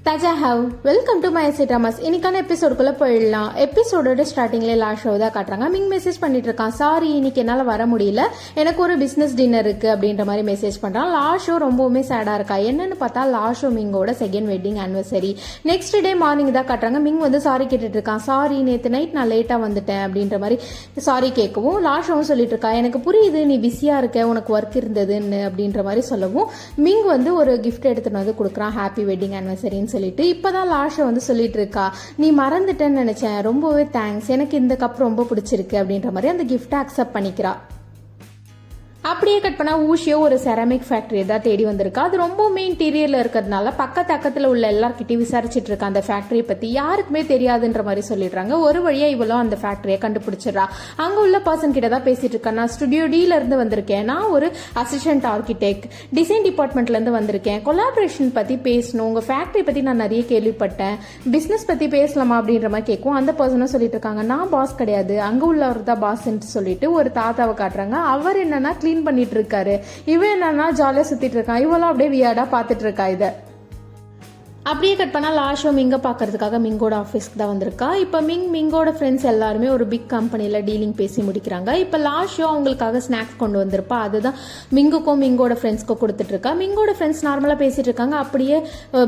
தாஜா ஹவ் welcome to my SA dramas. இன்னைக்கான எபிசோடுக்குள்ள போயிடலாம். எபிசோடோட ஸ்டார்டிங்ல லாஸ்ட் ஷோ தான் காட்டுறாங்க. மிங் மெசேஜ் பண்ணிட்டு இருக்கான், சாரி இன்னைக்கு என்னால் வர முடியல, எனக்கு ஒரு பிசினஸ் டின்னர் இருக்கு அப்படின்ற மாதிரி மெசேஜ் பண்றான். லாஸ்ட் ஷோ ரொம்பவுமே சேடா இருக்கா. என்னன்னு பார்த்தா லாஸ்ட் ஷோ மிங்கோட second wedding anniversary. Next day morning தான் காட்டுறாங்க. மிங் வந்து சாரி கேட்டுட்டு இருக்கான். சாரி நேற்று நைட் நான் லேட்டா வந்துட்டேன் அப்படின்ற மாதிரி சாரி கேட்கவும் லாஸ்ட் ஷோவும் சொல்லிட்டு இருக்கா, எனக்கு புரியுது நீ பிஸியா இருக்க, உனக்கு ஒர்க் இருந்ததுன்னு அப்படின்ற மாதிரி சொல்லவும் மிங் வந்து ஒரு கிஃப்ட் எடுத்துட்டு வந்து கொடுக்குறான், ஹாப்பி வெட்டிங் ஆனிவர்சரின்னு சொல்லிட்டு. இப்பதான் லாஸ்ட் வந்து சொல்லிட்டு இருக்கா, நீ மறந்துட்டேன்னு நினைச்சேன், ரொம்பவே தேங்க்ஸ், எனக்கு இந்த கப் ரொம்ப பிடிச்சிருக்கு அப்படின்ற மாதிரி அந்த கிஃப்டை அக்செப்ட் பண்ணிக்கிறா. அப்படியே கட் பண்ணா ஊஷியோ ஒரு செராமிக் ஃபேக்டரி தான் தேடி வந்திருக்கா. அது ரொம்பவுமே இன்டீரியர்ல இருக்கிறதுனால பக்கத்துல உள்ள எல்லார்கிட்டையும் விசாரிச்சுட்டு இருக்கா அந்த ஃபேக்டரியை பத்தி. யாருக்குமே தெரியாதுன்ற மாதிரி சொல்லிடுறாங்க. ஒரு வழியா இவளும் அந்த ஃபேக்டரியை கண்டுபிடிச்சிடறா. அங்க உள்ள பர்சன் கிட்ட தான் பேசிட்டு இருக்கா, நான் ஸ்டுடியோ டில இருந்து வந்திருக்கேன், நான் ஒரு அசிஸ்டன்ட் ஆர்கிடெக்ட், டிசைன் டிபார்ட்மெண்ட்ல இருந்து வந்திருக்கேன், கொலாபரேஷன் பத்தி பேசணும், உங்க ஃபேக்டரி பத்தி நான் நிறைய கேள்விப்பட்டேன், பிசினஸ் பத்தி பேசலாமா அப்படின்ற மாதிரி கேட்கும். அந்த பர்சனும் சொல்லிட்டு இருக்காங்க, நான் பாஸ் கிடையாது, அங்க உள்ளவர் தான் பாஸ் சொல்லிட்டு ஒரு தாத்தாவை காட்டுறாங்க. அவர் என்னன்னா கிளீன் பண்ணிட்டு இருக்காரு, இவன் என்னன்னா ஜாலியா சுத்திட்டு இருக்கான், இவெல்லாம் அப்படியே வியாடா பாத்துட்டு இருக்கா. இத அப்படியே கட் பண்ணா லாஸ்ட் ஷோ மிங்க பாக்குறதுக்காக மிங்கோட ஆஃபீஸ்க்கு தான் வந்திருக்கா. இப்போ மிங்கோட ஃப்ரெண்ட்ஸ் எல்லாருமே ஒரு பிக் கம்பெனில டீலிங் பேசி முடிக்கிறாங்க. இப்போ லாஸ்ட் ஷோ அவங்களுக்காக ஸ்நாக்ஸ் கொண்டு வந்திருப்பா, அதுதான் மிங்குக்கும் மிங்கோட ஃப்ரெண்ட்ஸ்க்கும் கொடுத்துட்டு இருக்கா. மிங்கோட ஃப்ரெண்ட்ஸ் நார்மலா பேசிட்டு இருக்காங்க. அப்படியே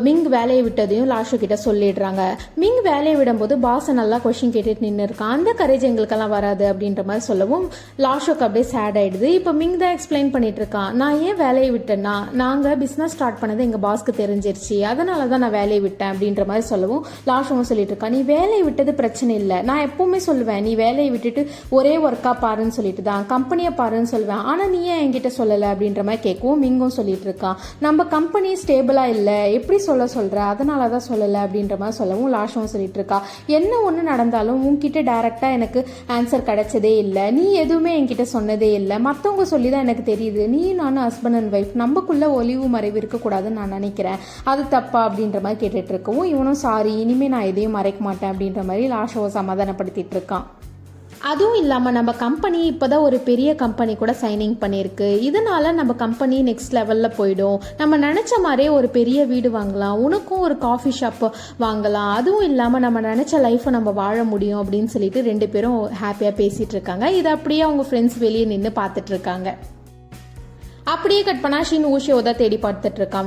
மிங் வேலையை விட்டதையும் லாஸ்ட் ஷோ கிட்ட சொல்லிடுறாங்க. மிங் வேலையை விடும்போது பாஸ் நல்லா கொஸ்டின் கேட்டுட்டு நின்று இருக்கான், அந்த கரேஜ் எங்களுக்கெல்லாம் வராது அப்படின்ற மாதிரி சொல்லவும் லாஸ்ட் ஷோக்கு அப்படியே சேட் ஆயிடுது. இப்போ மிங் தான் எக்ஸ்பிளைன் பண்ணிட்டு இருக்கான், நான் ஏன் வேலையை விட்டேன்னா நாங்க பிசினஸ் ஸ்டார்ட் பண்ணது எங்க பாஸ்க்கு தெரிஞ்சிருச்சு, அதனாலதான் நான் வேலையை விட்டேன் அப்படின்ற மாதிரி சொல்லவும் லாஸ்ட்டும் சொல்லிட்டு இருக்கா, நீ வேலையை விட்டது பிரச்சனை இல்லை, நான் எப்பவுமே சொல்லுவேன் நீ வேலையை விட்டுட்டு ஒரே ஒர்க்கா பாருன்னு சொல்லிட்டு தான் கம்பெனியை பாருன்னு சொல்லுவேன், ஆனா நீ ஏன் என்கிட்ட சொல்லலை அப்படின்ற மாதிரி கேட்கவும் மிங்கும் சொல்லிட்டு இருக்கான், நம்ம கம்பெனி ஸ்டேபிளா இல்லை, எப்படி சொல்ற அதனாலதான் சொல்லலை அப்படின்ற மாதிரி சொல்லவும் லாஸ்ட்டும் சொல்லிட்டு இருக்கா, என்ன ஒன்று நடந்தாலும் உன்கிட்ட டைரக்டா எனக்கு ஆன்சர் கிடைச்சதே இல்லை, நீ எதுவுமே என்கிட்ட சொன்னதே இல்லை, மற்றவங்க சொல்லி தான் எனக்கு தெரியுது, நீ நானும் ஹஸ்பண்ட் அண்ட் ஒய்ஃப், நமக்குள்ள ஒளிவு மறைவு இருக்கக்கூடாதுன்னு நான் நினைக்கிறேன், அது தப்பா அப்படின்ற மாதிரி கேட்டுட்டு இருக்கவும் இவனும் சாரி இனிமே நான் எதையும் மறைக்க மாட்டேன் அப்படின்ற மாதிரி லாஸ்ட் சமாதானப்படுத்திட்டு இருக்கான். அதுவும் இல்லாமல் நம்ம கம்பெனி இப்போதான் ஒரு பெரிய கம்பெனி கூட சைனிங் பண்ணியிருக்கு, இதனால நம்ம கம்பெனி நெக்ஸ்ட் லெவலில் போயிடும், நம்ம நினச்ச மாதிரியே ஒரு பெரிய வீடு வாங்கலாம், உனக்கும் ஒரு காஃபி ஷாப் வாங்கலாம், அதுவும் இல்லாமல் நம்ம நினச்ச லைஃப்பை நம்ம வாழ முடியும் அப்படின்னு சொல்லிட்டு ரெண்டு பேரும் ஹாப்பியாக பேசிகிட்டு இருக்காங்க. இதை அப்படியே அவங்க ஃப்ரெண்ட்ஸ் வெளியே நின்று பார்த்துட்டு இருக்காங்க. அப்படியே கட் பண்ணா ஷின் ஊஷியோ தான் தேடி பார்த்துட்டு இருக்கான்.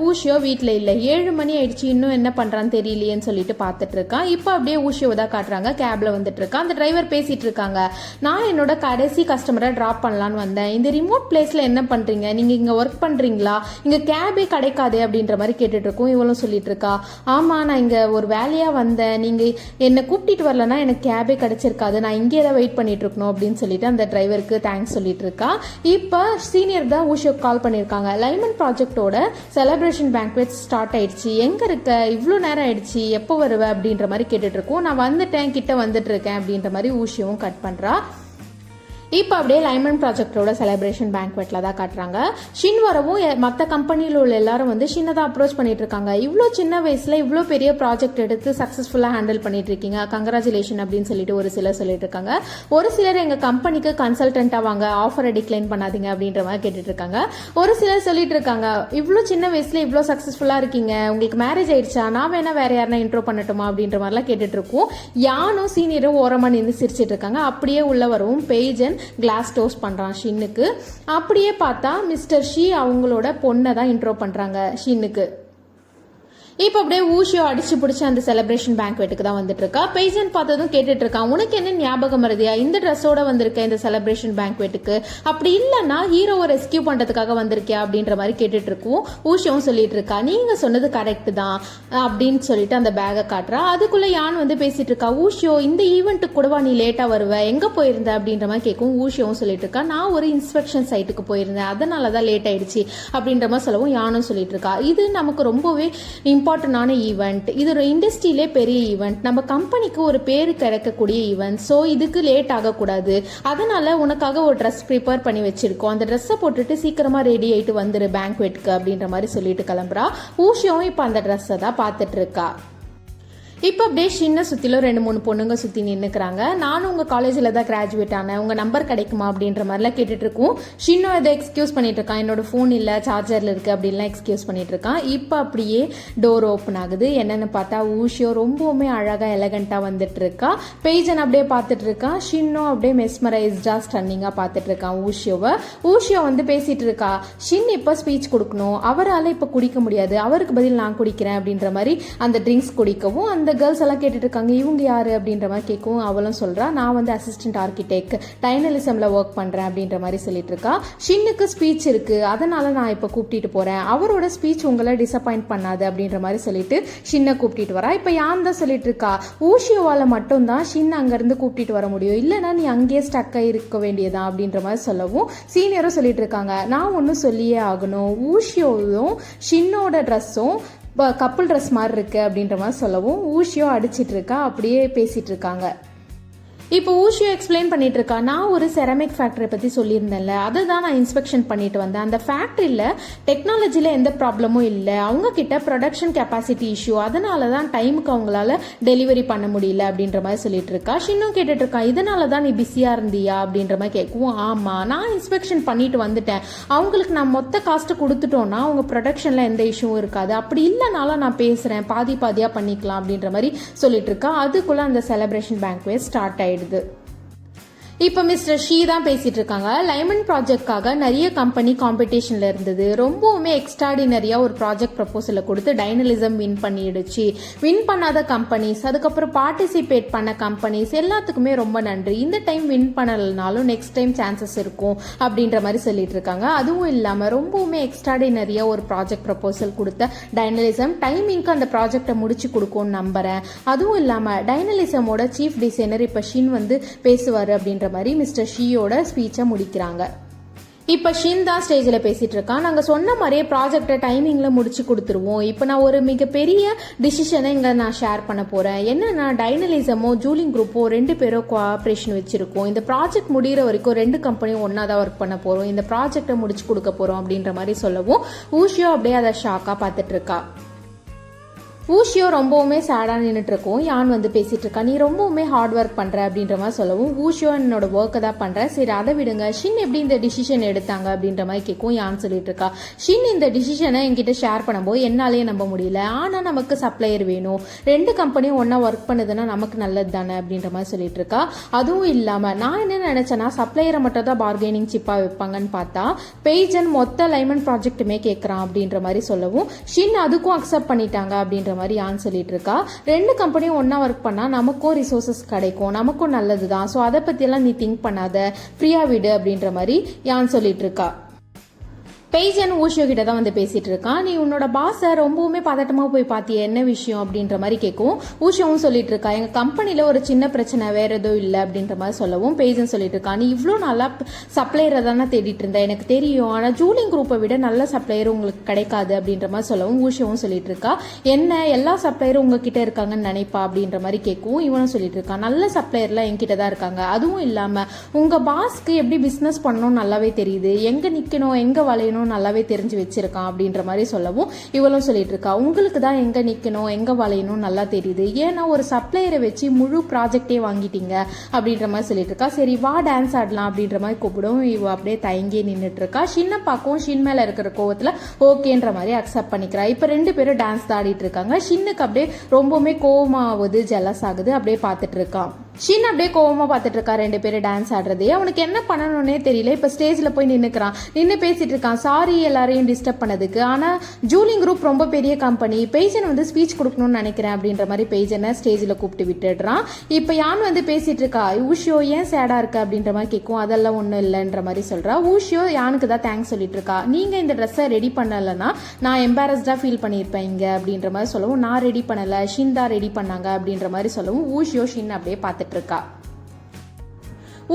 ஊஷியோ வீட்டில் இல்லை, 7 மணி ஆயிடுச்சு, இன்னும் என்ன பண்றான்னு தெரியலையேன்னு சொல்லிட்டு பார்த்துட்டு இருக்கான். இப்போ அப்படியே ஊஷியோ தான் காட்டுறாங்க, கேப்ல வந்துட்டு இருக்கான். அந்த டிரைவர் பேசிட்டு இருக்காங்க, நான் என்னோட கடைசி கஸ்டமரை டிராப் பண்ணலான்னு வந்தேன், இந்த ரிமோட் பிளேஸ்ல என்ன பண்றீங்க, நீங்க இங்க ஒர்க் பண்றீங்களா, இங்க கேபே கிடைக்காதே அப்படின்ற மாதிரி கேட்டுட்டு இருக்கோம். இவளும் சொல்லிட்டு இருக்கா, ஆமா நான் இங்க ஒரு வேலையா வந்தேன், நீங்க என்னை கூப்பிட்டு வரலன்னா எனக்கு கேபே கிடைச்சிருக்காது, நான் இங்கே தான் வெயிட் பண்ணிட்டு இருக்கணும் அப்படின்னு சொல்லிட்டு அந்த டிரைவருக்கு தேங்க்ஸ் சொல்லிட்டு இருக்கா. இப்போ சீனியர் தான் ஊஷியோக்கு கால் பண்ணியிருக்காங்க, லைமன் ப்ராஜெக்டோட செலிப்ரேஷன் பேங்க்வெட் ஸ்டார்ட் ஆயிடுச்சு, எங்க இருக்க, இவ்வளோ நேரம் ஆயிடுச்சு, எப்போ வருவ அப்படின்ற மாதிரி கேட்டுட்டு இருக்கோம். நான் வந்துட்டேன், கிட்ட வந்துட்டு இருக்கேன் அப்படின்ற மாதிரி ஊஷியோவும் கட் பண்றா. இப்போ அப்படியே லைமன் ப்ராஜெக்டோட செலிப்ரேஷன் பேங்க்வெட்டில் தான் காட்டுறாங்க. ஷின் வரவும் மற்ற கம்பெனியில் உள்ள எல்லாரும் வந்து ஷின்னை தான் அப்ரோச் பண்ணிட்டு இருக்காங்க, இவ்வளோ சின்ன வயசில் இவ்வளோ பெரிய ப்ராஜெக்ட் எடுத்து சக்ஸஸ்ஃபுல்லாக ஹேண்டில் பண்ணிட்டு இருக்கீங்க, கங்க்ராச்சுலேஷன் அப்படின்னு சொல்லிட்டு ஒரு சிலர் சொல்லிட்டு இருக்காங்க. ஒரு சிலர் எங்கள் கம்பெனிக்கு கன்சல்டன்ட்டாக வாங்க, ஆஃபரை டிக்ளைன் பண்ணாதீங்க அப்படின்ற மாதிரி கேட்டுட்டு இருக்காங்க. ஒரு சிலர் சொல்லிட்டு இருக்காங்க, இவ்வளோ சின்ன வயசுல இவ்வளோ சக்ஸஸ்ஃபுல்லாக இருக்கீங்க, உங்களுக்கு மேரேஜ் ஆயிடுச்சா, நான் வேணா வேற யாருன்னா இன்ட்ரோ பண்ணட்டுமா அப்படின்ற மாதிரிலாம் கேட்டுட்டு இருக்கோம். யானும் சீனியரும் ஓரமாக நின்று சிரிச்சிட்டு இருக்காங்க. அப்படியே உள்ள வரவும் பேஜன் கிளாஸ் டோஸ்ட் பண்றான் ஷின்னுக்கு. அப்படியே பார்த்தா மிஸ்டர் ஷி அவங்களோட பொண்ணை தான் இன்ட்ரோ பண்றாங்க ஷின்னுக்கு. இப்போ அப்படியே ஊஷியோ அடிச்சு பிடிச்சி அந்த செலிப்ரேஷன் பேங்க்வெட்டுக்கு தான் வந்துட்டு இருக்கா. பேஜன் பார்த்ததும் கேட்டுட்டு இருக்கான், உனக்கு என்ன ஞாபகம் வருதியா, இந்த ட்ரெஸ்ஸோட வந்திருக்க இந்த செலிப்ரேஷன் பேங்க்வெட்டுக்கு, அப்படி இல்லைன்னா ஹீரோவை ரெஸ்கியூ பண்றதுக்காக வந்திருக்கியா அப்படின்ற மாதிரி கேட்டுட்டு இருக்கும். ஊஷியோவும் சொல்லிட்டு இருக்கா, நீங்க சொன்னது கரெக்ட் தான் அப்படின்னு சொல்லிட்டு அந்த பேகை காட்டுறா. அதுக்குள்ள யான் வந்து பேசிட்டு இருக்கா, ஊஷியோ இந்த ஈவெண்ட்டுக்கு கூடவா நீ லேட்டா வருவ, எங்க போயிருந்த அப்படின்ற மாதிரி கேட்கும். ஊஷியோவும் சொல்லிட்டு இருக்கா, நான் ஒரு இன்ஸ்பெக்ஷன் சைட்டுக்கு போயிருந்தேன், அதனாலதான் லேட் ஆயிடுச்சு அப்படின்ற மாதிரி சொல்லவும் யானும் சொல்லிட்டு இருக்கா, இது நமக்கு ரொம்பவே இம்பார்ட்டன்டான ஈவெண்ட், இது ஒரு இண்டஸ்ட்ரியிலே பெரிய ஈவெண்ட், நம்ம கம்பெனிக்கு ஒரு பேரு கிடைக்கக்கூடிய ஈவெண்ட், ஸோ இதுக்கு லேட் ஆகக்கூடாது, அதனால உனக்காக ஒரு ட்ரெஸ் ப்ரிப்பேர் பண்ணி வச்சிருக்கோம், அந்த ட்ரெஸ்ஸை போட்டுட்டு சீக்கிரமா ரெடி ஆயிட்டு வந்துரு பேங்க்வெட்டுக்கு அப்படின்ற மாதிரி சொல்லிட்டு கிளம்புறா. ஊஷியும் இப்போ அந்த ட்ரெஸ்ஸை தான் பார்த்துட்டு இருக்கா. இப்போ அப்படியே சின்ன சுற்றிலும் 2-3 பொண்ணுங்க சுற்றி நின்றுக்கிறாங்க. நானும் உங்கள் காலேஜில் தான் கிராஜுவேட் ஆனேன், உங்கள் நம்பர் கிடைக்குமா அப்படின்ற மாதிரிலாம் கேட்டுட்ருக்கோம். ஷின்னோ ஏதோ எக்ஸ்கியூஸ் பண்ணிட்டு இருக்கான், என்னோட ஃபோன் இல்லை சார்ஜரில் இருக்குது அப்படின்லாம் எக்ஸ்கியூஸ் பண்ணிட்டு இருக்கான். இப்போ அப்படியே டோர் ஓப்பன் ஆகுது. என்னென்னு பார்த்தா ஊஷியோ ரொம்பவுமே அழகாக எலகண்ட்டாக வந்துட்டு இருக்கா. பெய்ஜன் அப்படியே பார்த்துட்டு இருக்கான். ஷின்னோ அப்படியே மெஸ்மரைஸ்டாக ஸ்டன்னிங்காக பார்த்துட்டு இருக்கான் ஊஷியோவை. ஊஷியோ வந்து பேசிட்டு இருக்கா, ஷின் இப்போ ஸ்பீச் கொடுக்கணும், அவரால் இப்போ குடிக்க முடியாது, அவருக்கு பதில் நான் குடிக்கிறேன் அப்படின்ற மாதிரி அந்த ட்ரிங்க்ஸ் குடிக்கவும் அந்த கேர்ள்ஸ் எல்லாம் கேட்டுட்டு இருக்காங்க. இவங்க யாரு அப்படின்ற மாதிரி கேட்கவும் அவளும் சொல்றா, நான் வந்து அசிஸ்டன்ட் ஆர்கிடெக்ட் டைனலிசம்ல ஒர்க் பண்றேன் அப்படின்ற மாதிரி சொல்லிட்டு இருக்கா. ஷின்னுக்கு ஸ்பீச் இருக்கு, அதனால நான் இப்ப கூப்பிட்டு போறேன், அவரோட ஸ்பீச் உங்களை டிசப்பாயிண்ட் பண்ணாது அப்படின்ற மாதிரி சொல்லிட்டு ஷின்னை கூப்பிட்டு வரா. இப்ப யான் தான் சொல்லிட்டு இருக்கா, ஊஷியோவால மட்டும் தான் ஷின் அங்க இருந்து கூப்பிட்டு வர முடியும், இல்லைன்னா நீ அங்கேயே ஸ்டக்கா இருக்க வேண்டியதான் அப்படின்ற மாதிரி சொல்லவும் சீனியரும் சொல்லிட்டு இருக்காங்க, நான் ஒன்னும் சொல்லியே ஆகணும், ஊஷியோவும் ஷின்னோட ட்ரெஸ்ஸும் கப்புள் ட்ரெஸ் மாதிரி இருக்கு அப்படின்ற மாதிரி சொல்லவும் ஊஷியோ அடிச்சிட்டு இருக்கா. அப்படியே பேசிட்டு இருக்காங்க. இப்போ ஊஷியோ எக்ஸ்பிளைன் பண்ணிட்டு இருக்கா, நான் ஒரு செராமிக் ஃபேக்டரி பற்றி சொல்லியிருந்தேன்ல, அதை தான் நான் இன்ஸ்பெக்ஷன் பண்ணிட்டு வந்தேன். அந்த ஃபேக்ட்ரியில் டெக்னாலஜியில் எந்த ப்ராப்ளமும் இல்லை, அவங்க கிட்ட ப்ரொடக்ஷன் கெப்பாசிட்டி இஷ்யூ, அதனால தான் டைமுக்கு அவங்களால டெலிவரி பண்ண முடியல அப்படின்ற மாதிரி சொல்லிட்டு இருக்கா. ஷின்னும் கேட்டுட்டு இருக்கா, இதனால தான் நீ பிஸியாக இருந்தியா அப்படின்ற மாதிரி கேட்கவும், ஆமாம் நான் இன்ஸ்பெக்ஷன் பண்ணிட்டு வந்துட்டேன், அவங்களுக்கு நான் மொத்த காஸ்ட்டு கொடுத்துட்டோன்னா அவங்க ப்ரொடக்ஷனில் எந்த இஷ்யூவும் இருக்காது, அப்படி இல்லைனாலும் நான் பேசுகிறேன், பாதி பாதியாக பண்ணிக்கலாம் அப்படின்ற மாதிரி சொல்லிட்டு இருக்கா. அதுக்குள்ளே அந்த செலிப்ரேஷன் பேங்க்வே ஸ்டார்ட் ஆயிடுது. இப்போ மிஸ்டர் ஷீ தான் பேசிட்டு இருக்காங்க. லைமன் ப்ராஜெக்ட்காக நிறைய கம்பெனி காம்படிஷன்ல இருந்தது, ரொம்பவுமே எக்ஸ்ட்ராடினரியா ஒரு ப்ராஜெக்ட் ப்ரப்போசலை கொடுத்து டைனலிசம் வின் பண்ணிடுச்சு. வின் பண்ணாத கம்பெனிஸ், அதுக்கப்புறம் பார்ட்டிசிபேட் பண்ண கம்பெனிஸ் எல்லாத்துக்குமே ரொம்ப நன்றி, இந்த டைம் வின் பண்ணலனாலும் நெக்ஸ்ட் டைம் சான்சஸ் இருக்கும் அப்படின்ற மாதிரி சொல்லிட்டு இருக்காங்க. அதுவும் இல்லாமல் ரொம்பவுமே எக்ஸ்ட்ராடினரியா ஒரு ப்ராஜெக்ட் ப்ரப்போசல் கொடுத்த டைனலிசம் டைமிங்க்கு அந்த ப்ராஜெக்டை முடிச்சு கொடுக்கும்னு நம்புறேன். அதுவும் இல்லாமல் டைனலிசமோட சீஃப் டிசைனர் இப்போ ஷின் வந்து பேசுவார் அப்படின்ற மாதிரி மிஸ்டர் ஷீயோட ஸ்பீச்சை முடிக்கிறாங்க. இப்போ ஷின் தான் ஸ்டேஜில் பேசிட்டு இருக்கான். நாங்கள் சொன்ன மாதிரியே ப்ராஜெக்டை டைமிங்கில் முடிச்சு கொடுத்துருவோம். இப்போ நான் ஒரு மிகப்பெரிய டிசிஷனை இங்கே நான் ஷேர் பண்ண போகிறேன். என்னன்னா டைனலிசமோ ஜூலிங் குரூப்போ 2 பேரும் கோஆப்ரேஷன் வச்சிருக்கோம். இந்த ப்ராஜெக்ட் முடிகிற வரைக்கும் 2 கம்பெனியும் ஒன்றா தான் ஒர்க் பண்ண போகிறோம், இந்த ப்ராஜெக்டை முடிச்சு கொடுக்க போகிறோம் அப்படின்ற மாதிரி சொல்லவும் ஊஷியோ அப்படியே அதை ஷாக்காக பார்த்துட்டு இருக்கா. ஊஷியோ ரொம்பவுமே சேடாக நின்றுட்டு இருக்கும். யான் வந்து பேசிட்டு இருக்கா, நீ ரொம்பவுமே ஹார்ட் ஒர்க் பண்ற அப்படின்ற மாதிரி சொல்லவும் ஊஷியோ என்னோட ஒர்க்கை தான் பண்றேன், சரி அதை விடுங்க, ஷின் எப்படி இந்த டிசிஷன் எடுத்தாங்க அப்படின்ற மாதிரி கேட்கும். யான் சொல்லிட்டு இருக்கா, ஷின் இந்த டிசிஷனை என்கிட்ட ஷேர் பண்ணும்போது என்னாலேயே நம்ப முடியல, ஆனால் நமக்கு சப்ளையர் வேணும், 2 கம்பெனியும் ஒன்றா ஒர்க் பண்ணுதுன்னா நமக்கு நல்லது தானே அப்படின்ற மாதிரி சொல்லிட்டு இருக்கா. அதுவும் இல்லாமல் நான் என்ன நினைச்சேன்னா சப்ளையரை மட்டும் தான் பார்கெனிங் சிப்பாக வைப்பாங்கன்னு பார்த்தா பெய்ஜன் மொத்த லைமன் ப்ராஜெக்ட்டுமே கேட்குறான் அப்படின்ற மாதிரி சொல்லவும் ஷின் அதுக்கும் அக்செப்ட் பண்ணிட்டாங்க அப்படின்ற மாதிரி யான் சொல்லிட்டு இருக்கா. 2 கம்பெனியும் ஒன்னா ஒர்க் பண்ணா நமக்கும் ரிசோர்சஸ் கிடைக்கும், நமக்கும் நல்லதுதான், ஸோ அதை பத்தி எல்லாம் நீ திங்க் பண்ணாத, ஃப்ரீயா விடு அப்படின்ற மாதிரி யான் சொல்லிட்டு இருக்கா. பெய்ஜன் ஊஷியோ கிட்ட தான் வந்து பேசிட்டு இருக்கான். நீ உன்னோட பாஸை ரொம்பவுமே பதட்டமா போய் பார்த்திய, என்ன விஷயம் அப்படின்ற மாதிரி கேட்கும். ஊஷியோவும் சொல்லிட்டு இருக்கா, எங்க கம்பெனில ஒரு சின்ன பிரச்சனை, வேற எதுவும் இல்லை அப்படின்ற மாதிரி சொல்லவும் பெய்ஜன் சொல்லிட்டு இருக்கா, நீ இவ்வளோ நல்லா சப்ளையரை தானே தேடிட்டு இருந்த, எனக்கு தெரியும், ஆனால் ஜூலிங் குரூப்பை விட நல்ல சப்ளையர் உங்களுக்கு கிடைக்காது அப்படின்ற மாதிரி சொல்லவும் ஊஷியோவும் சொல்லிட்டு இருக்கா, என்ன எல்லா சப்ளையரும் உங்ககிட்ட இருக்காங்கன்னு நினைப்பா அப்படின்ற மாதிரி கேட்கும். இவனும் சொல்லிட்டு இருக்கா, நல்ல சப்ளையர்லாம் என்கிட்ட தான் இருக்காங்க, அதுவும் இல்லாம உங்க பாஸ்க்கு எப்படி பிசினஸ் பண்ணணும் நல்லாவே தெரியுது, எங்க நிக்கணும் எங்க வளையணும் நல்லாவே தெரிஞ்சு வச்சிருக்கான் அப்படின்ற மாதிரி சொல்லவும் இவளும் சொல்லிட்டு இருக்கா, உங்களுக்கு தான் எங்க நிக்கணும் எங்க வளையணும் நல்லா தெரியுது, ஏன்னா ஒரு சப்ளையரை வச்சு முழு ப்ராஜெக்டே வாங்கிட்டீங்க அப்படின்ற மாதிரி சொல்லிட்டு இருக்கா. சரி வா டான்ஸ் ஆடலாம் அப்படின்ற மாதிரி கூப்பிடும். இவ அப்படியே தயங்கி நின்றுட்டு இருக்கா. ஷின்ன பார்க்கவும் ஷின் மேல இருக்கிற கோவத்துல ஓகேன்ற மாதிரி அக்செப்ட் பண்ணிக்கிறா. இப்ப 2 பேரும் டான்ஸ் ஆடிட்டு இருக்காங்க. ஷின்னுக்கு அப்படியே ரொம்பவுமே கோவமாவது ஜெலஸ் ஆகுது, அப்படியே பார்த்துட்டு இருக்கான். ஷின் அப்படியே கோவமா பார்த்துட்டு இருக்கா 2 பேரும் டான்ஸ் ஆடுறதே. அவனுக்கு என்ன பண்ணணும்னே தெரியல. இப்ப ஸ்டேஜ்ல போய் நின்று பேசிட்டு இருக்கான், சாரி எல்லாரையும் டிஸ்டர்ப் பண்ணதுக்கு, ஆனா ஜூலிங் குரூப் ரொம்ப பெரிய கம்பெனி, பெய்ஜன் வந்து ஸ்பீச் கொடுக்கணும்னு நினைக்கிறேன் அப்படின்ற மாதிரி பெய்ஜனை ஸ்டேஜ்ல கூப்பிட்டு விட்டுடுறான். இப்ப யான் வந்து பேசிட்டு இருக்கா, ஊஷியோ ஏன் சேடா இருக்கு அப்படின்ற மாதிரி கேட்கும். அதெல்லாம் ஒண்ணும் இல்லைன்ற மாதிரி சொல்றா. ஊஷியோ யானுக்கு தான் தேங்க்ஸ் சொல்லிட்டு இருக்கா, நீங்க இந்த ட்ரெஸ்ஸை ரெடி பண்ணலன்னா நான் எம்பாரஸ்டா ஃபீல் பண்ணியிருப்பேன் இங்க அப்படின்ற மாதிரி சொல்லவும், நான் ரெடி பண்ணல ஷின் தான் ரெடி பண்ணாங்க அப்படின்ற மாதிரி சொல்லவும் ஊஷியோ ஷின் அப்படியே பார்த்துட்டு இருக்கா.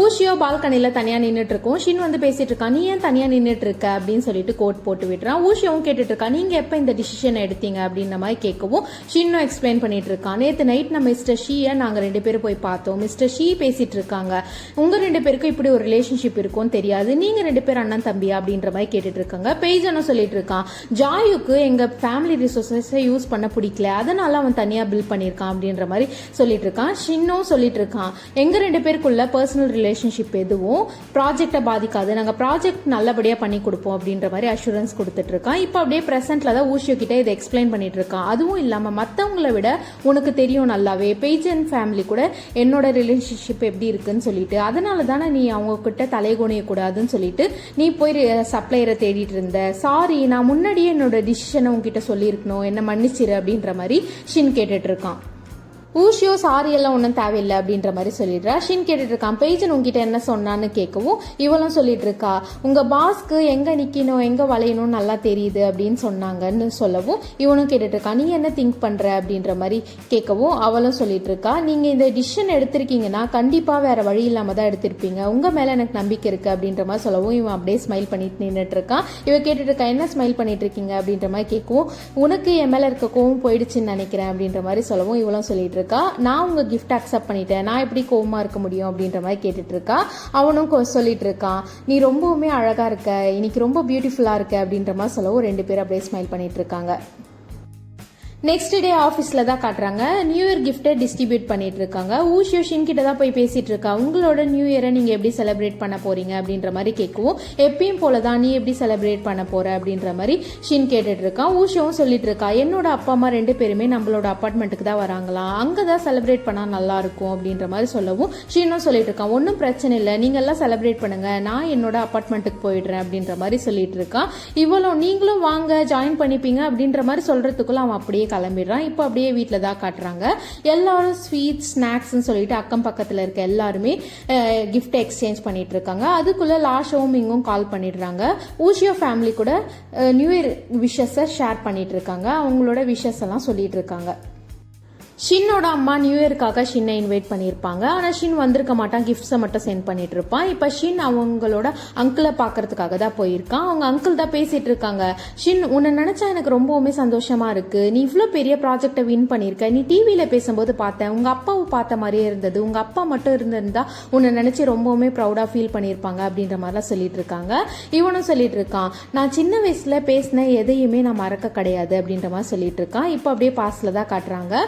ஊஷியோ பால்கனியில் தனியாக நின்றுட்டு இருக்கும். ஷின் வந்து பேசிட்டு இருக்கான், நீ ஏன் தனியாக நின்றுட்டு இருக்க அப்படின்னு சொல்லிட்டு கோட் போட்டு விட்டுறான். ஊஷியோவும் கேட்டுட்டு இருக்கா, நீங்க எப்போ இந்த டிசிஷன் எடுத்தீங்க அப்படின்ற மாதிரி கேட்கவும் ஷின்னும் எக்ஸ்பிளைன் பண்ணிட்டு இருக்கான். நேற்று நைட் நம்ம மிஸ்டர் ஷீயை நாங்கள் 2 பேரும் போய் பார்த்தோம். மிஸ்டர் ஷீ பேசிட்டு இருக்காங்க, உங்க 2 பேருக்கும் இப்படி ஒரு ரிலேஷன்ஷிப் இருக்கும்னு தெரியாது, நீங்க 2 பேரும் அண்ணன் தம்பியா அப்படின்ற மாதிரி கேட்டுட்டு இருக்காங்க. பேஜனும் சொல்லிட்டு இருக்கான், ஜாயுக்கு எங்க ஃபேமிலி ரிசோர்ஸஸை யூஸ் பண்ண பிடிக்கல, அதனால அவன் தனியாக பில் பண்ணியிருக்கான் அப்படின்ற மாதிரி சொல்லிட்டு இருக்கான். ஷின்னும் சொல்லிட்டு இருக்கான், எங்க 2 பேருக்குள்ள பர்சனல் ரிலேஷன்ஷிப் எதுவும் ப்ராஜெக்டை பாதிக்காது, நாங்கள் ப்ராஜெக்ட் நல்லபடியாக பண்ணி கொடுப்போம் அப்படின்ற மாதிரி அஷூரன்ஸ் கொடுத்துட்டு இருக்கான். இப்போ அப்படியே ப்ரெசென்ட்ல தான் ஊஷியோ கிட்ட இதை எக்ஸ்பிளைன் பண்ணிட்டு இருக்கான். அதுவும் இல்லாமல் மற்றவங்கள விட உனக்கு தெரியும் நல்லாவே பேஜ் அண்ட் ஃபேமிலி கூட என்னோட ரிலேஷன்ஷிப் எப்படி இருக்குன்னு சொல்லிட்டு, அதனால தானே நீ அவங்க கிட்ட தலைகுனிய கூடாதுன்னு சொல்லிட்டு நீ போய் சப்ளையரை தேடிட்டு இருந்த. சாரி, நான் முன்னாடியே என்னோட டிசிஷனை உங்ககிட்ட சொல்லியிருக்கணும், என்ன மன்னிச்சிரு அப்படின்ற மாதிரி ஷின் கேட்டுட்டு இருக்கான். ஊஷியோ சாரி எல்லாம் ஒன்றும் தேவையில்லை அப்படின்ற மாதிரி சொல்லிடுறா. ஷின் கேட்டுட்டு இருக்கான், பேஜன் உங்ககிட்ட என்ன சொன்னான்னு கேட்கவும் இவளும் சொல்லிட்டு இருக்கா, உங்க பாஸ்க்கு எங்க நிக்கணும் எங்க வளையணும் நல்லா தெரியுது அப்படின்னு சொன்னாங்கன்னு சொல்லவும் இவனும் கேட்டுட்டு இருக்கா, நீ என்ன திங்க் பண்ற அப்படின்ற மாதிரி கேட்கவும் அவளும் சொல்லிட்டு இருக்கா, நீங்க இந்த டிசிஷன் எடுத்திருக்கீங்கன்னா கண்டிப்பா வேற வழி இல்லாம தான் எடுத்திருப்பீங்க, உங்க மேல எனக்கு நம்பிக்கை இருக்கு அப்படின்ற மாதிரி சொல்லவும் இவன் அப்படியே ஸ்மைல் பண்ணிட்டு நின்றுட்டு இருக்கான். இவ கேட்டுட்டு இருக்கா, என்ன ஸ்மைல் பண்ணிட்டு இருக்கீங்க அப்படின்ற மாதிரி கேட்கவும், உனக்கு என் மேல இருக்க கோவம் போயிடுச்சுன்னு நினைக்கிறேன் அப்படின்ற மாதிரி சொல்லவும் இவளும் சொல்லிட்டு இருக்கா, நான் உங்க கிஃப்ட் அக்செப்ட் பண்ணிட்டேன், நான் எப்படி கோவமா இருக்க முடியும் அப்படின்ற மாதிரி கேட்டுட்டு இருக்கா. அவனும் சொல்லிட்டு இருக்கான், நீ ரொம்பவுமே அழகா இருக்க, இன்னைக்கு ரொம்ப பியூட்டிஃபுல்லா இருக்க அப்படின்ற மாதிரி சொல்லவும் 2 பேரும் அப்படியே ஸ்மைல் பண்ணிட்டு இருக்காங்க. நெக்ஸ்ட் டே ஆஃபீஸில் தான் காட்டுறாங்க, நியூ இயர் கிஃப்ட்டை டிஸ்ட்ரிபியூட் பண்ணிட்டு இருக்காங்க. ஊஷியோ ஷின் கிட்ட தான் போய் பேசிட்டு இருக்கா, உங்களோட நியூ இயரை நீங்கள் எப்படி செலிப்ரேட் பண்ண போறீங்க அப்படின்ற மாதிரி கேட்கவும், எப்பயும் போல தான் நீ எப்படி செலிப்ரேட் பண்ண போற அப்படின்ற மாதிரி ஷின் கேட்டுட்டு இருக்கான். ஊஷியோவும் சொல்லிட்டு இருக்கா, என்னோட அப்பா அம்மா 2 பேருமே நம்மளோட அப்பார்ட்மெண்ட்டுக்கு தான் வராங்களாம், அங்கே தான் செலிப்ரேட் பண்ணால் நல்லா இருக்கும் அப்படின்ற மாதிரி சொல்லவும் ஷின்னும் சொல்லிட்டு இருக்கான், ஒன்றும் பிரச்சனை இல்லை, நீங்க எல்லாம் செலிப்ரேட் பண்ணுங்க, நான் என்னோட அப்பார்ட்மெண்ட்டுக்கு போயிடுறேன் அப்படின்ற மாதிரி சொல்லிட்டு இருக்கான். இவ்வளோ நீங்களும் வாங்க ஜாயின் பண்ணிப்பீங்க அப்படின்ற மாதிரி சொல்றதுக்குள்ள அவன் அப்படியே கிளம்பிடுறான். இப்போ அப்படியே வீட்டில் தான் காட்டுறாங்க, எல்லாரும் ஸ்வீட் ஸ்நாக்ஸ்ன்னு சொல்லிட்டு அக்கம் பக்கத்தில் இருக்க எல்லாருமே கிஃப்ட் எக்ஸ்சேஞ்ச் பண்ணிட்டு இருக்காங்க. அதுக்குள்ள லாஷோவும் இங்கும் கால் பண்ணிடுறாங்க. ஊஷியோ ஃபேமிலி கூட நியூ இயர் விஷஸை ஷேர் பண்ணிட்டு இருக்காங்க, அவங்களோட விஷஸ் எல்லாம் சொல்லிட்டு இருக்காங்க. ஷின்னோட அம்மா நியூ இயர்க்காக ஷின்னை இன்வைட் பண்ணியிருப்பாங்க, ஆனால் ஷின் வந்திருக்க மாட்டான், கிஃப்ட்ஸை மட்டும் சென்ட் பண்ணிட்டு இருப்பான். இப்போ ஷின் அவங்களோட அங்கிளை பார்க்கறதுக்காக தான் போயிருக்கான். அவங்க அங்கிள் தான் பேசிட்டு இருக்காங்க, ஷின் உன்னை நினைச்சா எனக்கு ரொம்பவுமே சந்தோஷமா இருக்கு, நீ இவ்வளோ பெரிய ப்ராஜெக்டை வின் பண்ணியிருக்க, நீ டிவியில் பேசும்போது பார்த்தேன், உங்க அப்பாவை பார்த்த மாதிரியே இருந்தது, உங்க அப்பா மட்டும் இருந்திருந்தா உன்னை நினைச்சு ரொம்பவுமே ப்ரௌடாக ஃபீல் பண்ணியிருப்பாங்க அப்படின்ற மாதிரிலாம் சொல்லிட்டு இருக்காங்க. இவனும் சொல்லிட்டு இருக்கான், நான் சின்ன வயசுல பேசின எதையுமே நான் மறக்க கிடையாது அப்படின்ற மாதிரி சொல்லிட்டு இருக்கான். இப்போ அப்படியே பாஸ்ல தான் காட்டுறாங்க,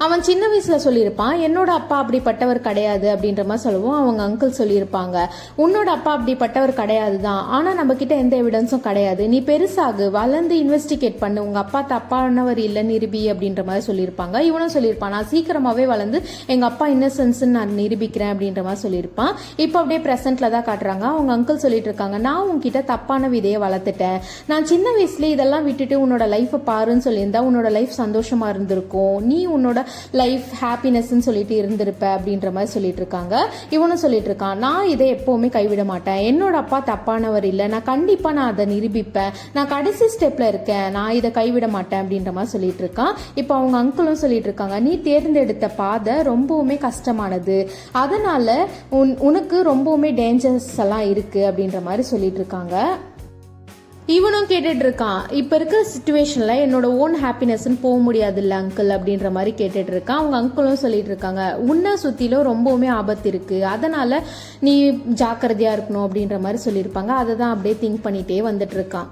அவன் சின்ன வயசுல சொல்லியிருப்பான், என்னோட அப்பா அப்படிப்பட்டவர் கிடையாது அப்படின்ற மாதிரி சொல்லுவோம். அவங்க அங்கிள் சொல்லியிருப்பாங்க, உன்னோட அப்பா அப்படிப்பட்டவர் கிடையாது தான், ஆனா நம்ம கிட்ட எந்த எவிடன்ஸும் கிடையாது, நீ பெருசாகு வளர்ந்து இன்வெஸ்டிகேட் பண்ணு, உங்க அப்பா தப்பானவர் இல்லை நிரூபி அப்படின்ற மாதிரி சொல்லியிருப்பாங்க. இவனும் சொல்லியிருப்பான், நான் சீக்கிரமாவே வளர்ந்து எங்க அப்பா இன்னசென்ஸ் நான் நிரூபிக்கிறேன் அப்படின்ற மாதிரி சொல்லியிருப்பான். இப்போ அப்படியே பிரசன்ட்ல தான் காட்டுறாங்க, அவங்க அங்கிள் சொல்லிட்டு இருக்காங்க, நான் உன்கிட்ட தப்பான விதையை வளர்த்துட்டேன், நான் சின்ன வயசுல இதெல்லாம் விட்டுட்டு உன்னோட லைஃபை பாருன்னு சொல்லியிருந்தா உன்னோட லைஃப் சந்தோஷமா இருந்திருக்கும், நீ உன்னோட லைஃப் ஹாப்பினஸ்ன்னு சொல்லிட்டு இருந்திருப்ப அப்படின்ற மாதிரி சொல்லிட்டு இருக்காங்க. இவனும் சொல்லிட்டு இருக்கான், நான் இதை எப்பவுமே கைவிட மாட்டேன், என்னோட அப்பா தப்பானவர் இல்லை, நான் கண்டிப்பா நான் அதை நிரூபிப்பேன், நான் கடைசி ஸ்டெப்ல இருக்கேன், நான் இதை கைவிட மாட்டேன் அப்படின்ற மாதிரி சொல்லிட்டு இருக்கான். இப்போ அவங்க அங்கிளும் சொல்லிட்டு இருக்காங்க, நீ தேர்ந்தெடுத்த பாதை ரொம்பவுமே கஷ்டமானது, அதனால உனக்கு ரொம்பவுமே டேஞ்சர்ஸ் எல்லாம் இருக்கு அப்படின்ற மாதிரி சொல்லிட்டு இருக்காங்க. இவனும் கேட்டுட்டு இருக்கான், இப்ப இருக்கிற சிச்சுவேஷன்ல என்னோட ஓன் ஹாப்பினஸ்ன்னு போக முடியாது இல்ல அங்கிள் அப்படின்ற மாதிரி கேட்டுட்டு இருக்கான். அவங்க அங்கிளும் சொல்லிட்டு இருக்காங்க, உன்னை சுத்திலும் ரொம்பவுமே ஆபத்து இருக்கு, அதனால நீ ஜாக்கிரதையா இருக்கணும் அப்படின்ற மாதிரி சொல்லியிருப்பாங்க. அதை தான் அப்படியே திங்க் பண்ணிட்டே வந்துட்டு இருக்கான்.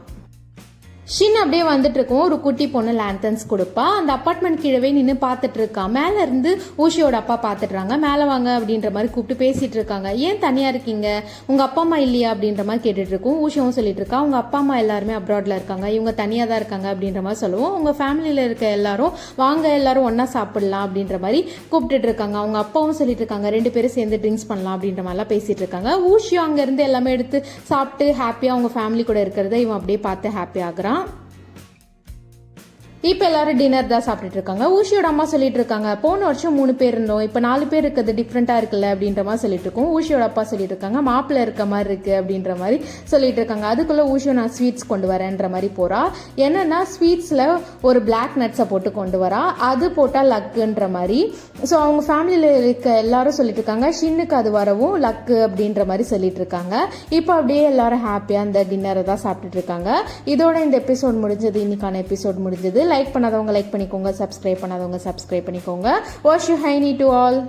ஷின் அப்படியே வந்துட்டு இருக்கும், ஒரு குட்டி பொண்ணு லேண்டன்ஸ் கொடுப்பா. அந்த அப்பார்ட்மெண்ட் கீழவே நின்று பார்த்துட்டு இருக்கான். மேல இருந்து ஊஷியோட அப்பா பார்த்துட்டுறாங்க. மேலே வாங்க அப்படின்ற மாதிரி கூப்பிட்டு பேசிட்டு இருக்காங்க. ஏன் தனியா இருக்கீங்க, உங்க அப்பா அம்மா இல்லையா அப்படின்ற மாதிரி கேட்டுட்டு இருக்கும். ஊஷியும் சொல்லிட்டு இருக்கா, உங்க அப்பா அம்மா எல்லாருமே அப்ராட்ல இருக்காங்க, இவங்க தனியா தான் இருக்காங்க அப்படின்ற மாதிரி சொல்லுவோம். உங்க ஃபேமிலியில இருக்க எல்லாரும் வாங்க எல்லாரும் ஒன்னா சாப்பிடலாம் அப்படின்ற மாதிரி கூப்பிட்டுட்டு இருக்காங்க. அவங்க அப்பாவும் சொல்லிட்டு இருக்காங்க, 2 பேரும் சேர்ந்து ட்ரிங்க்ஸ் பண்ணலாம் அப்படின்ற மாதிரிலாம் பேசிட்டு இருக்காங்க. ஊஷியோ அங்க இருந்து எல்லாமே எடுத்து சாப்பிட்டு ஹாப்பியா அவங்க ஃபேமிலி கூட இருக்கிறத இவன் அப்படியே பார்த்து ஹாப்பி ஆகுறான். இப்போ எல்லாரும் டின்னர் தான் சாப்பிட்டுட்டு இருக்காங்க. ஊஷியோட அம்மா சொல்லிட்டு இருக்காங்க, போன வருஷம் 3 பேர் இருந்தோம், இப்போ 4 பேர் இருக்கிறது டிஃப்ரெண்டா இருக்குல்ல அப்படின்ற மாதிரி சொல்லிட்டு இருக்கோம். ஊஷியோட அப்பா சொல்லிட்டு இருக்காங்க, மாப்பிள்ள இருக்க மாதிரி இருக்கு அப்படின்ற மாதிரி சொல்லிட்டு இருக்காங்க. அதுக்குள்ள ஊஷியோ நான் ஸ்வீட்ஸ் கொண்டு வரேன்ற மாதிரி போறா. என்னன்னா ஸ்வீட்ஸ்ல ஒரு பிளாக் நட்ஸை போட்டு கொண்டு வரா, அது போட்டா லக்குன்ற மாதிரி. ஸோ அவங்க ஃபேமிலியில இருக்க எல்லாரும் சொல்லிட்டு இருக்காங்க, ஷின்னுக்கு அது வரவும் லக்கு அப்படின்ற மாதிரி சொல்லிட்டு இருக்காங்க. இப்போ அப்படியே எல்லாரும் ஹாப்பியா அந்த டின்னரை தான் சாப்பிட்டுட்டு இருக்காங்க. இதோட இந்த எபிசோட் முடிஞ்சது, இன்னைக்கான எபிசோட் முடிஞ்சது. லைக் பண்ணாதவங்க லைக் பண்ணிக்கோங்க, சப்ஸ்கிரைப் பண்ணாதவங்க சப்ஸ்கிரைப் பண்ணிக்கோங்க. வாஷ் யூ ஹைனி டு ஆல்.